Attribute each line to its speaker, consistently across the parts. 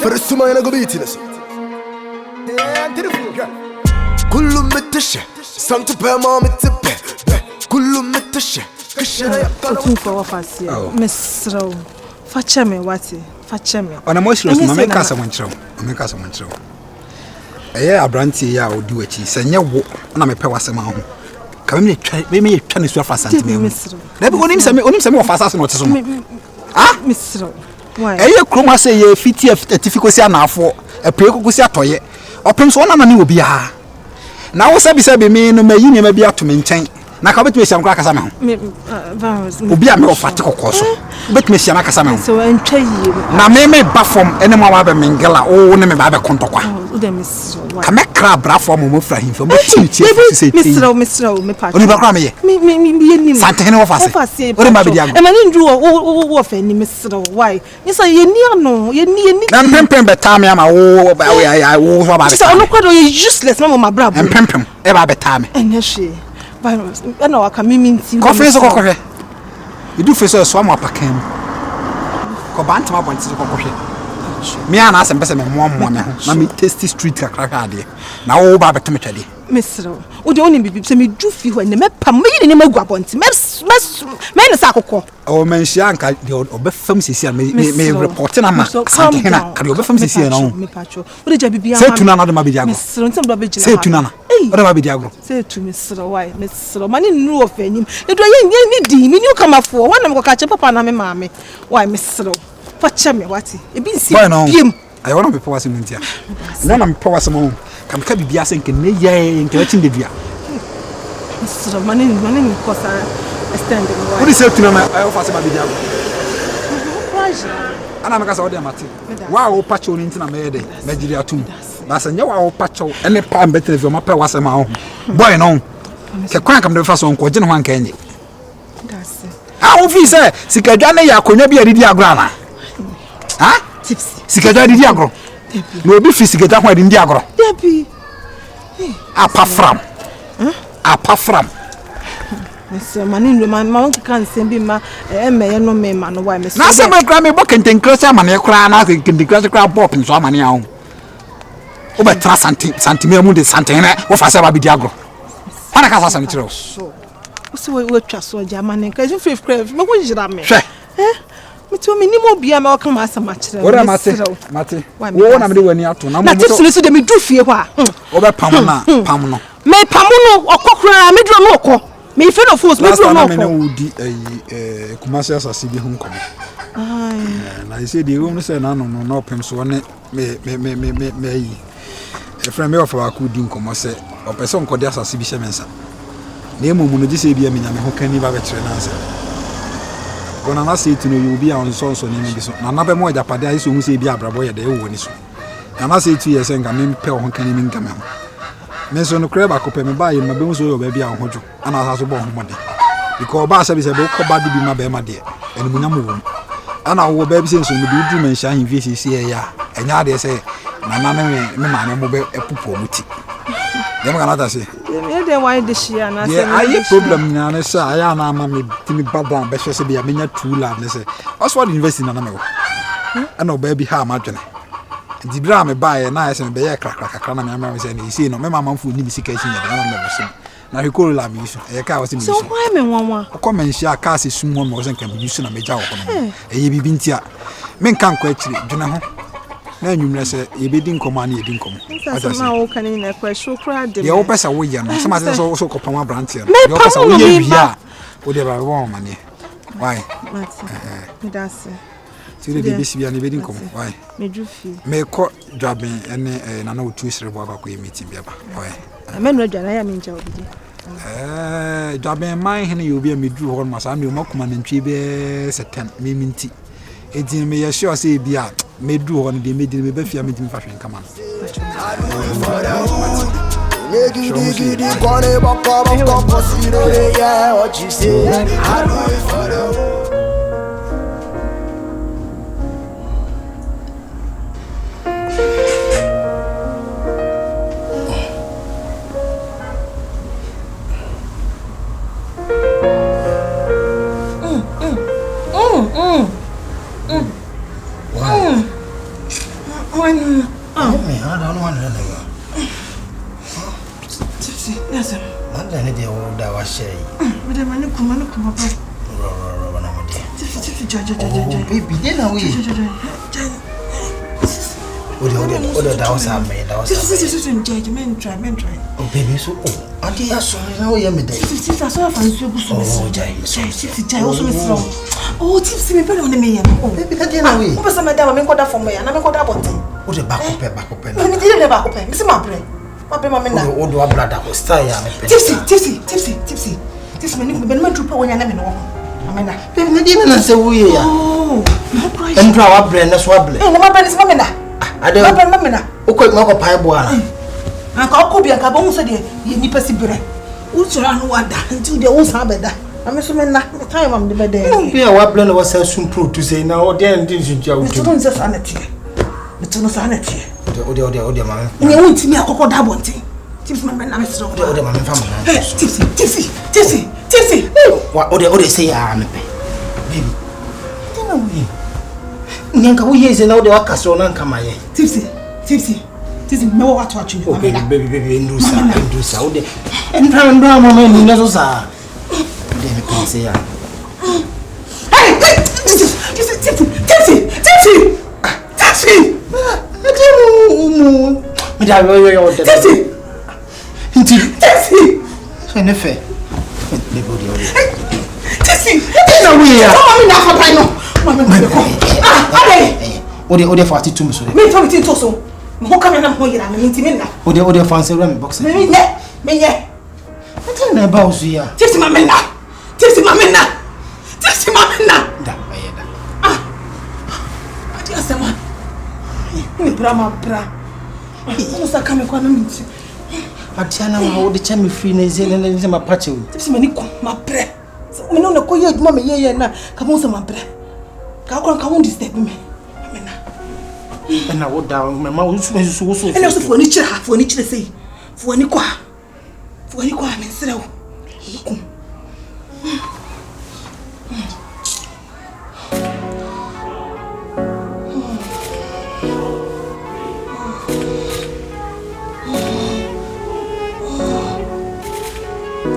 Speaker 1: فرسوماي أنا قبيتنس كل متشة سانت بما متبه كل متشة
Speaker 2: Otumfour Nana mesro fachame wati fachame
Speaker 3: ona mo siro ma meka samonchiro eye abranti ya odi wachi senye wo na mepɛ wasema ho ka me twa ne so afa santimem na bi onim se me wo fa sase no teso no
Speaker 2: mesro why
Speaker 3: eye kroma se ye fiti atifikosi anafo eprekokosi atoye opem so ona na ne obi ha na wo sabi me no mayi ne ma bi ato me nkyɛn na ka betime siam kra kasa me ho obi a me ofate kokoso betime siam akasa me ho
Speaker 2: so entwa yi
Speaker 3: na me ba form ene ma wa be mengela o ne me ba be kontokwa
Speaker 2: o de mesro why
Speaker 3: ka me kra bra form mo fra himfo mo chi chi se ti
Speaker 2: mesro me pa
Speaker 3: oni ba kra me ye
Speaker 2: me yenim
Speaker 3: santene wo fase o de ma be diago
Speaker 2: e ma ni ndu wo fa ni mesro why yesa ye ni ano ye ni
Speaker 3: na pempem beta me ama wo so ba be
Speaker 2: so ono kwado ye useless ma bra bo
Speaker 3: pempem e ba beta me
Speaker 2: enye hwe virus na waka miminti
Speaker 3: coffee so kokore you face so am apakam ko bantama bonti so kokore me ana asem pese me mo me ho na me tasty street kakra ade na wo ba betem twade
Speaker 2: mesro wo de oni bibi se me du fi ho ne me pam me ne magua bonti me ne sa kokko
Speaker 3: o menhia nka de obefam sisi me report na ma sante na ka de obefam sisi na ho
Speaker 2: me pacho wo de ja bibi
Speaker 3: ama se tuna na de ma bidia go
Speaker 2: mesro ntem do be gina
Speaker 3: se tuna na o de ma bidia go
Speaker 2: se tu mesro why mesro mani nu of enyim e do ye ni di me ni kamafo wa na me koka che papa na me maame why mesro facha me wati e bi nsi biem
Speaker 3: I want to be power simuntia na me power simu kam ka bibia se nke ne ye nke wachin de dua
Speaker 2: mesro mani kosa extend
Speaker 3: what is it tuna na I offer se ma bidia go ana me ka sa o de amate wa o pacho ni ntina me de magiri atum ba se nya wa o pacho ene pa mbetre vi o ma pa wase ma ho boy no ke kwan kam de fa so nko je ne ho anka enye o fi se sikadwa ne ya konya bi adidi agro ana sikadwa adidi agro no obi fi sikadwa ho adidi agro
Speaker 2: debi
Speaker 3: apa from
Speaker 2: mesro mani no man kan sembi ma emeye no me ma no why mesro
Speaker 3: na se me kra me bo kenten krasa ma ne kra na kenten krasa kra pop nso amane aho o be tra santim mu de santene wo fa se ba bi di agro ana ka sa sanitiro
Speaker 2: o se wo twa so jamane ka ju free me ko jira me
Speaker 3: hwe
Speaker 2: me to me ni mo bia me o kan ma asama kire
Speaker 3: ora mate wo na me de wani ato na mo
Speaker 2: na tipsu so de me du fie ho a
Speaker 3: o be pam no
Speaker 2: me pam no okokura me duro no okọ me fe no force me duro no okọ
Speaker 3: na me na udi kumasi asasi bi hu nkomo na ise de wo no se na no opem so ne me yi e friend me of our could din nkomo se o person ko de asasi bi shemensa na emu no gise bia me nyame ho kan ni ba be kire na nse kona na se tu no you bi on so ni bi so na na be mo japade ayi so hu se bi abrabo ye de wo ni so na na se tu ye se nga me pe ho kan ni nka me ho me so no kreba ko pe me ba ye ma be hu so yo ba bia ho jo ana asa so bo ho mode because ba se bi se be ko ba di bi ma be ma de eni munya mo wo ana wo ba bi se so me du man sha hin vi si ye ya enya de se na na me ma ne mo be epupo muti dem kana ta se
Speaker 2: me de why de shia na se
Speaker 3: ayi problem na ne sa aya na ma me timi baba be hwe se bia menya true love ne se Oxford University na me wo ana oba bi ha ma dwene di bra me ba ye na ese me be ye krakra na me ama me se ne isi no me mama mfu ni bisika isi nya de na me bo se na he ko love you so e ka wose me
Speaker 2: so why me nwanwa
Speaker 3: ko men hia ka se sum ho me wo se nka bi so na me ja wo no e ye bibi ntia me nka nko akiri dwene ho na nyumre se ye be din komo na ye din komo
Speaker 2: asama wo kan ni na kwa sho kra de
Speaker 3: ye wo pesa wo ye no sama se so ko pama branch ye ye wo pesa wo ye bia wo de ba wo ma ne why
Speaker 2: me dase
Speaker 3: ti de bi si bia ne be din komo why
Speaker 2: me jufi
Speaker 3: me ko dwaben ene na na otu isire bo akwa ye meeting bia ba why
Speaker 2: amenu adwana ya me nja obi
Speaker 3: dwaben man hene ye obi a medru ho no sa me makuma na ntwi be setem me minti edin me ye sure say bia medru ho no de medin me ba fia medin fa hwen kama
Speaker 4: Me, I don't want to know.
Speaker 2: Yes,
Speaker 4: I'm going to do all that was say.
Speaker 2: Madam, I come up.
Speaker 4: Baby, dinner we. What the house I made. Oh, baby, so Auntie, I saw you now. You made
Speaker 2: oh, tipsy me put on the me. Oh, baby, that dinner we. What's the madam? I'm going for me, and I'm going to
Speaker 4: what a back up.
Speaker 2: Let me tell you back up. Miss Mapre.
Speaker 4: What do I brother was tired?
Speaker 2: Tipsy. This man, but to put when you're never Amena.
Speaker 4: Baby, didn't say we are.
Speaker 2: Oh, no price.
Speaker 4: And our brand is wobbly.
Speaker 2: And my brand is Mamma.
Speaker 4: I don't remember. Who could make a pie boy?
Speaker 2: I can't copy a cabon said you need to see bread. Who's around what until the old Sabbath. I'm assuming that the time I'm the bed.
Speaker 4: Don't be a wobbler was soon proved to say now, then didn't you?
Speaker 2: It's not sanity. It's not sanity.
Speaker 4: Oh, man.
Speaker 2: You won't see me a cocoa double thing. Tips my man, I'm so. Tipsy.
Speaker 4: What they say, I'm a baby. Dinner we. Nanka, who is in all the workers on Ankama?
Speaker 2: Tipsy. No what watching you.
Speaker 4: Baby, do so. And round drama, you know, sir. Then I say,
Speaker 2: hey, Tipsy.
Speaker 4: I don't know. Tipsy. So, in effect,
Speaker 2: Tipsy.
Speaker 4: What for 2 minutes?
Speaker 2: Me tell me so. Who come and hold you? I'm meeting now.
Speaker 4: What fancy ram box?
Speaker 2: Me.
Speaker 4: I tell you about here.
Speaker 2: Tipsy Mamma. I just said, me bra. Who's that coming?
Speaker 4: I tell you how the chimney free and my patch.
Speaker 2: Tipsy Manico, my bread. So we know the coy, mamma, yeah, come on, my bread. How come disturb me?
Speaker 4: And I would down my mouth was so.
Speaker 2: And also furniture, say, for any qua, I'm in Sero.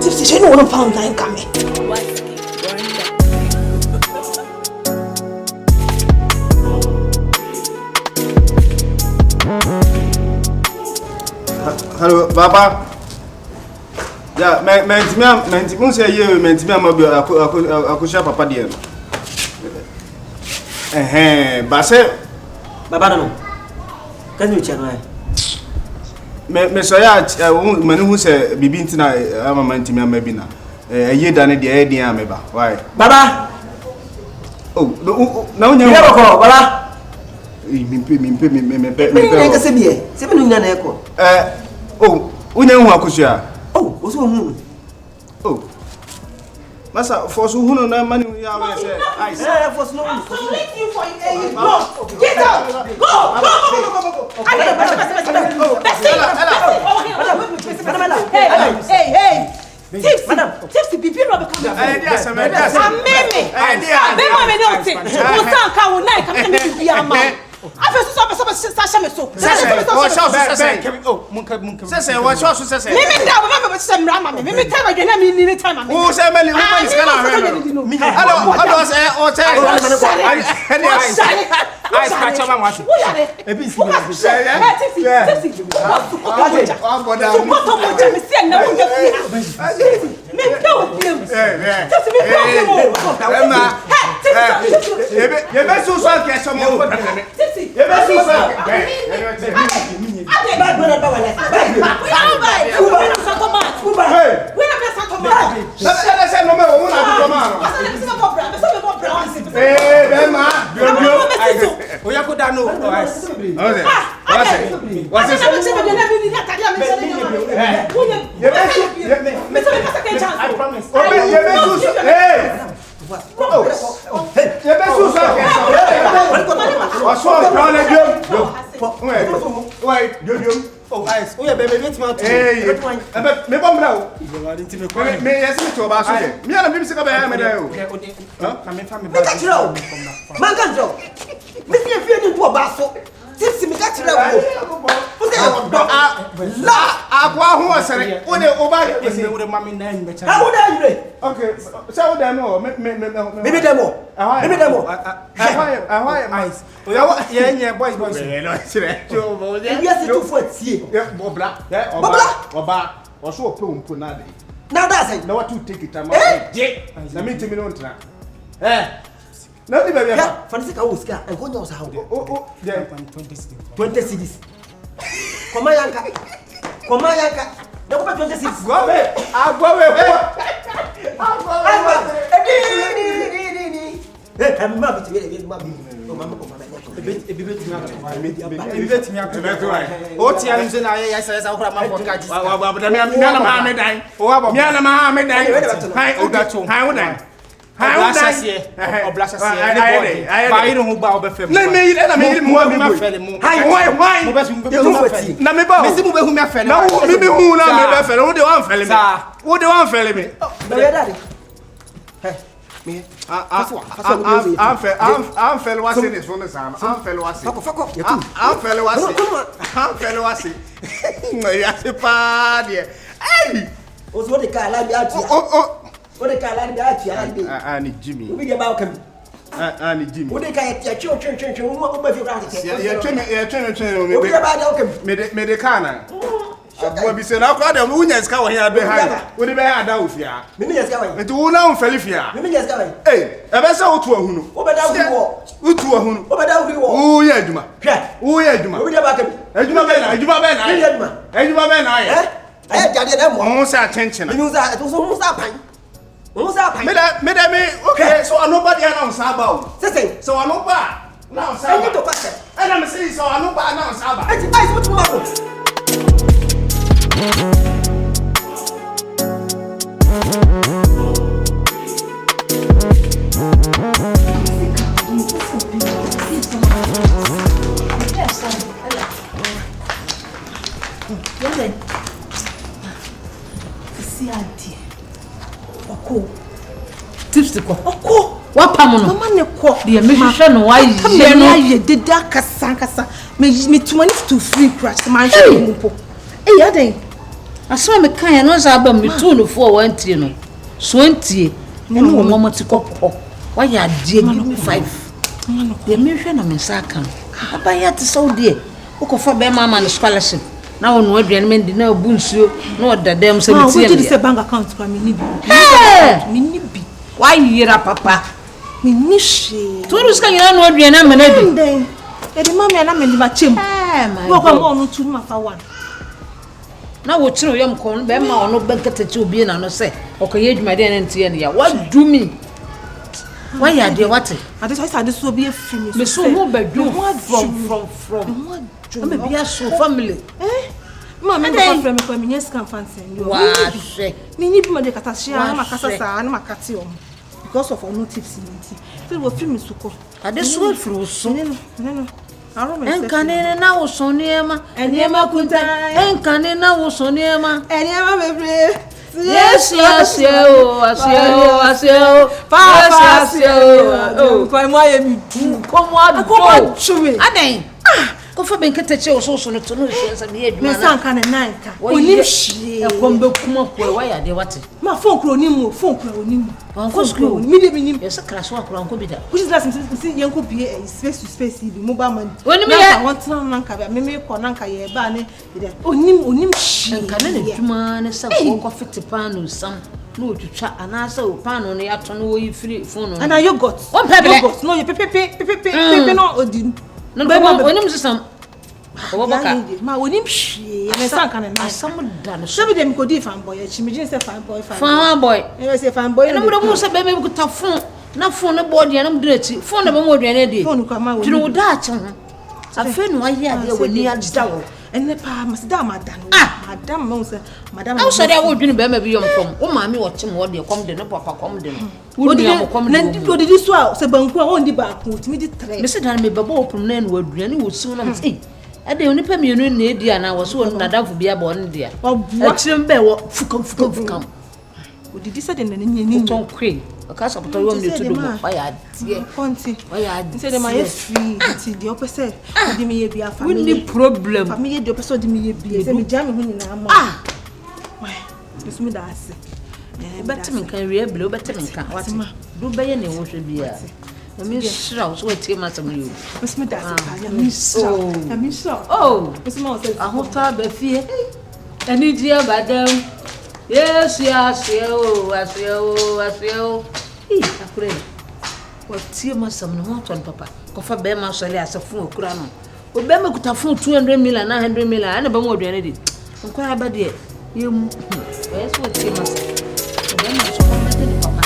Speaker 2: Tipsy, you know what I'm found I'm coming.
Speaker 5: Hello, Baba. Yeah, man, say you, man, I could share Papa dear. But say,
Speaker 6: Baba, no. Can you check?
Speaker 5: Messoya, man who say, be been tonight, I'm a man to me, maybe now. A year done the idea, maybe. Why?
Speaker 6: Baba!
Speaker 5: Oh, no,
Speaker 6: You never call, Baba!
Speaker 5: Oh, what's wrong? Oh, Massa, for so who no money we are. I said, for no.
Speaker 2: Get out! Go! Hey! Tipsy, be people of the
Speaker 5: Oh, ice. Oh, yeah, baby, let's go. Hey, me bomb now. Me, yes, me too. About so. Me and me say ka be am there. Huh? Na me family.
Speaker 6: Me catch you. Man can draw. Me see
Speaker 5: Akwa ho asere. One oba
Speaker 4: ese wo mami na nyi becha.
Speaker 6: How would I?
Speaker 5: Okay, so wo dem o me
Speaker 6: Maybe demo. Maybe demo.
Speaker 5: Ahwa
Speaker 4: Eyes.
Speaker 5: Yeah, yeah, boys. No, sire.
Speaker 6: Yes, to for tie.
Speaker 5: Yeah, Bobla. Yeah, Oba. Also ope umpo na de.
Speaker 6: Now that's it.
Speaker 5: Na what to take it time. Na me timi no ntra. Na di baby.
Speaker 6: Yeah, fancy ka uska. En ko nyosa how.
Speaker 5: Oh, yeah,
Speaker 6: 20 cedis. Koma yanka. Na ko 20 cedis.
Speaker 5: Agwawe.
Speaker 6: I'm ma bitu ma bi. O mama ko fana. Ebi
Speaker 5: betimi akọ. O ti ani se na ya sa okra ma for kaji. Wa mi na ma me dan. O wa bo. Mi na ma me dan. Hai o da cho. Hai o dan. Ba iro ho ba obefem. Na me yiri mo ma fele mo. Hai. Mo besu mo fele. Na me ba. Me si mo be hu me afele. Na me be hu na me be fele. Wo de wan fele me. Wo de wan fele me.
Speaker 6: Na ya daddy. Hey. Me.
Speaker 5: I'm fell was in this one. I'm fell was. I'm fell was. Yes, padre. Hey!
Speaker 6: What's what the car like out here? What the car like out here?
Speaker 5: I need Jimmy.
Speaker 6: We get about him.
Speaker 5: I need Jimmy.
Speaker 6: What the car at your church? What about your
Speaker 5: Yeah, train.
Speaker 6: We get about him.
Speaker 5: Me the canna. Boy, be say now crowd them who nyes ka wo here behind. We dey behind that ofia.
Speaker 6: Me nyes ka why?
Speaker 5: Nti wo na on felifia.
Speaker 6: Me nyes ka why?
Speaker 5: Eh, e be say wo tu ahunu.
Speaker 6: Wo be da wo.
Speaker 5: Wo tu ahunu.
Speaker 6: Wo be da wo.
Speaker 5: Wo ye adwuma.
Speaker 6: Hwe.
Speaker 5: Wo ye adwuma.
Speaker 6: We get back him.
Speaker 5: Adwuma be na.
Speaker 6: Me adwuma.
Speaker 5: Adwuma be na ye.
Speaker 6: Eh jade na mo.
Speaker 5: Won say attention.
Speaker 6: Me say to so mo say pan. Mo say pan.
Speaker 5: Me okay, so nobody announce about.
Speaker 6: Say.
Speaker 5: So nobody. Now say.
Speaker 6: I need to pass it.
Speaker 5: And I'm saying so nobody announce about.
Speaker 6: I what you want?
Speaker 2: Tips ko.
Speaker 7: What pamono?
Speaker 2: Mama ne ko.
Speaker 7: The mission no why
Speaker 2: ye deda kasa. Me too money to free crash. Man she mpo. Eh aden.
Speaker 7: Aso me kan no za ba me tu no for 1 no. So ntie. Ene wo mama ti kokko. Why ya die give me 5. The mission na me saka. Aba ya ti so de. Ukofa be mama no scholarship. Na wonu aduane me ndi na obu nsuo na odadam se me tie.
Speaker 2: What did say bank account kwa me ni bi. Me ni bi.
Speaker 7: Why yira papa?
Speaker 2: Me ni she.
Speaker 7: To ruska nyina no aduane amana di.
Speaker 2: Den. E di mama na me di ba chem. Wo kwa mo no tu ma fa one.
Speaker 7: Na wo chiro yam kon be ma ono benkete obi na no se okoye adwuma de na ntie ne ya what do me why ya de what
Speaker 2: I just so be free
Speaker 7: me so who bedroom from me be a so family
Speaker 2: mama me go frame ko me yes can fancy you
Speaker 7: wa hwe
Speaker 2: me ni bi ma de kata shia na makasa sa na makati om because of no tips in so we free me suko
Speaker 7: ade so free so
Speaker 2: no
Speaker 7: enkane na wo so niema eniema kunta enkane na wo so niema
Speaker 2: eniema bebre
Speaker 7: yes asio papa asio
Speaker 2: ko mo aye mi tu
Speaker 7: ko mo ado
Speaker 2: chume
Speaker 7: aden ko fa benkete che so no to no hwe me adwuma
Speaker 2: me san kan na nka oni hwie
Speaker 7: e kom be kuma ko wa ya de wate
Speaker 2: ma phone kro onim
Speaker 7: anko school
Speaker 2: mi de binim
Speaker 7: yes class wa kro anko bi da
Speaker 2: which is class si yenko bi space to space bi mobile money
Speaker 7: oni me ya
Speaker 2: want na nka ba me ko na nka ye ba ne onim hwie
Speaker 7: nka na adwuma ne sa ko fit pano sam no twitwa anasa o pano no ya to no wo free phone no
Speaker 2: and yogurt yogurt no you pepe no odim
Speaker 7: no onim system o baka
Speaker 2: ma onim hwie me san kan na
Speaker 7: asam da no
Speaker 2: so bi dem ko di fanboy e chi me jin say fanboy e say fanboy
Speaker 7: e no mo say be me ko ta phone na phone no board ya no mdira chi phone na be mo aduane de
Speaker 2: phone ko ma wo
Speaker 7: tiro da cha ho afi no aye ade woni agida wo
Speaker 2: enne pa masida madam madam mo say madam
Speaker 7: aw so de wo dwene be ma bi yom kom o ma mi wo chi mo de kom de no papa kom de no wo di am kom de
Speaker 2: na ndi di so a se banku a won di ba ko timi di 3
Speaker 7: me se dan me baba opum na no aduane wo su na me ade oni pa mienu na edi ana wo so na dafu bia ba on dia achirem be wo fukam
Speaker 2: odidi se de na ni
Speaker 7: ton kwe Because of the room you to do. Why are dear?
Speaker 2: Conti.
Speaker 7: Why are
Speaker 2: Say my free. The opposite. Di me be a family.
Speaker 7: We need problem.
Speaker 2: Family the opposite di me be. Say me jam me na am. Ah. Why? This me da ase.
Speaker 7: Better me can real blow better me can. What? Do be any wo should be. I mean, so what take my some you.
Speaker 2: Miss me da ase. I mean so.
Speaker 7: Oh.
Speaker 2: Miss me say.
Speaker 7: I hope to be fear. Any dear madam. Yes, yes, yes. Hey, what tear my son want on papa? Coffee bear my sorry as a fool crown. We bear me could have 200 million, 900 million, and about more than it. I'm quite bad yet. You, where's what tear my son? Papa.